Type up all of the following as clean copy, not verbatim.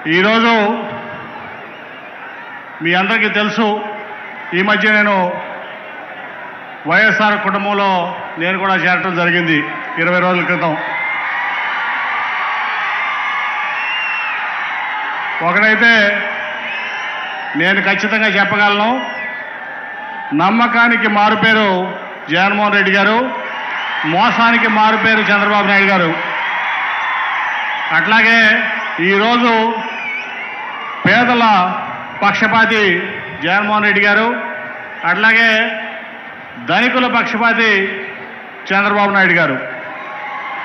ఈరోజు మీ అందరికీ తెలుసు, ఈ మధ్య నేను వైఎస్ఆర్ కుటుంబంలో నేను కూడా చేరటం జరిగింది 20 రోజుల క్రితం. ఒకటైతే నేను ఖచ్చితంగా చెప్పగలను, నమ్మకానికి మారుపేరు జగన్మోహన్ రెడ్డి గారు, మోసానికి మారుపేరు చంద్రబాబు నాయుడు గారు. అట్లాగే ఈరోజు పేదల పక్షపాతి జగన్మోహన్ రెడ్డి గారు, అట్లాగే ధనికుల పక్షపాతి చంద్రబాబు నాయుడు గారు.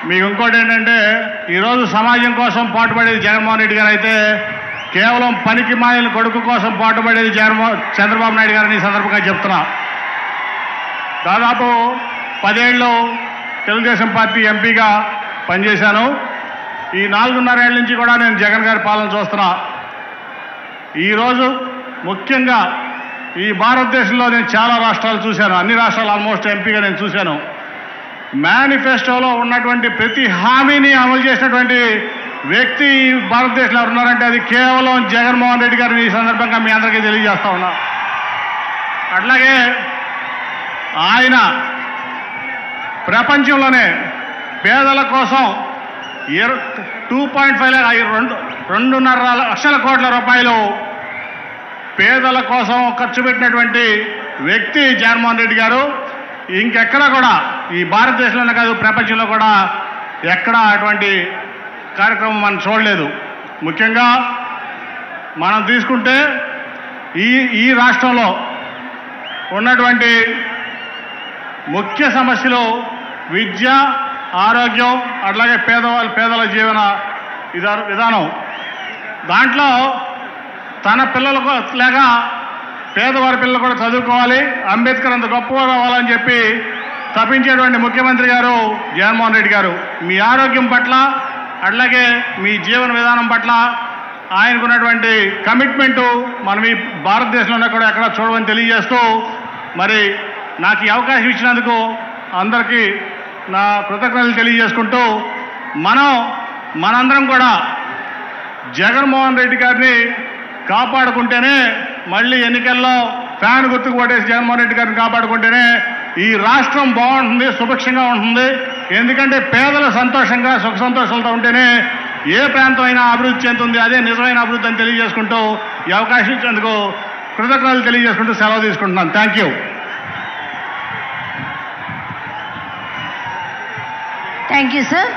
మీకు ఇంకోటి ఏంటంటే, ఈరోజు సమాజం కోసం పాటుపడేది జగన్మోహన్ రెడ్డి గారు అయితే, కేవలం పనికి మాలిన కొడుకు కోసం పాటుపడేది చంద్రబాబు నాయుడు గారిని ఈ సందర్భంగా చెప్తున్నా. దాదాపు 10 ఏళ్ళు తెలుగుదేశం పార్టీ ఎంపీగా పనిచేశాను. ఈ 4.5 ఏళ్ళ నుంచి కూడా నేను జగన్ గారి పాలన చూస్తున్నా. ఈరోజు ముఖ్యంగా ఈ భారతదేశంలో నేను చాలా రాష్ట్రాలు చూశాను, అన్ని రాష్ట్రాలు ఆల్మోస్ట్ ఎంపీగా నేను చూశాను. మేనిఫెస్టోలో ఉన్నటువంటి ప్రతి హామీని అమలు చేసినటువంటి వ్యక్తి భారతదేశంలో ఉన్నారంటే అది కేవలం జగన్మోహన్ రెడ్డి గారిని ఈ సందర్భంగా మీ అందరికీ తెలియజేస్తా ఉన్నా. అట్లాగే ఆయన ప్రపంచంలోనే పేదల కోసం 2.5 లక్షల కోట్ల రూపాయలు పేదల కోసం ఖర్చు పెట్టినటువంటి వ్యక్తి జగన్మోహన్ రెడ్డి గారు. ఇంకెక్కడా కూడా ఈ భారతదేశంలోనే కాదు, ప్రపంచంలో కూడా ఎక్కడా అటువంటి కార్యక్రమం మనం చూడలేదు. ముఖ్యంగా మనం తీసుకుంటే ఈ రాష్ట్రంలో ఉన్నటువంటి ముఖ్య సమస్యలు విద్య, ఆరోగ్యం, అట్లాగే పేదల జీవన విధానం. దాంట్లో తన పిల్లలకు లేక పేదవారి పిల్లలు కూడా చదువుకోవాలి, అంబేద్కర్ అంత గొప్పవారు అవ్వాలని చెప్పి తప్పించేటువంటి ముఖ్యమంత్రి గారు జగన్మోహన్ రెడ్డి గారు. మీ ఆరోగ్యం పట్ల, అట్లాగే మీ జీవన విధానం పట్ల ఆయనకున్నటువంటి కమిట్మెంటు మనం ఈ భారతదేశంలో కూడా ఎక్కడ చూడమని తెలియజేస్తూ, మరి నాకు ఈ అవకాశం ఇచ్చినందుకు అందరికీ నా కృతజ్ఞతలు తెలియజేసుకుంటూ, మనందరం కూడా జగన్మోహన్ రెడ్డి గారిని కాపాడుకుంటేనే, మళ్ళీ ఎన్నికల్లో ఫ్యాన్ గుర్తుకు ఓటేసి జగన్మోహన్ రెడ్డి గారిని కాపాడుకుంటేనే ఈ రాష్ట్రం బాగుంటుంది, సుభిక్షంగా ఉంటుంది. ఎందుకంటే పేదలు సంతోషంగా సుఖ సంతోషాలతో ఉంటేనే ఏ ప్రాంతం అయినా అభివృద్ధి చెందుతుంది. అదే నిజమైన అభివృద్ధి అని తెలియజేసుకుంటూ, ఈ అవకాశం ఇచ్చేందుకు కృతజ్ఞతలు తెలియజేసుకుంటూ సెలవు తీసుకుంటున్నాను. Thank you. Thank you sir.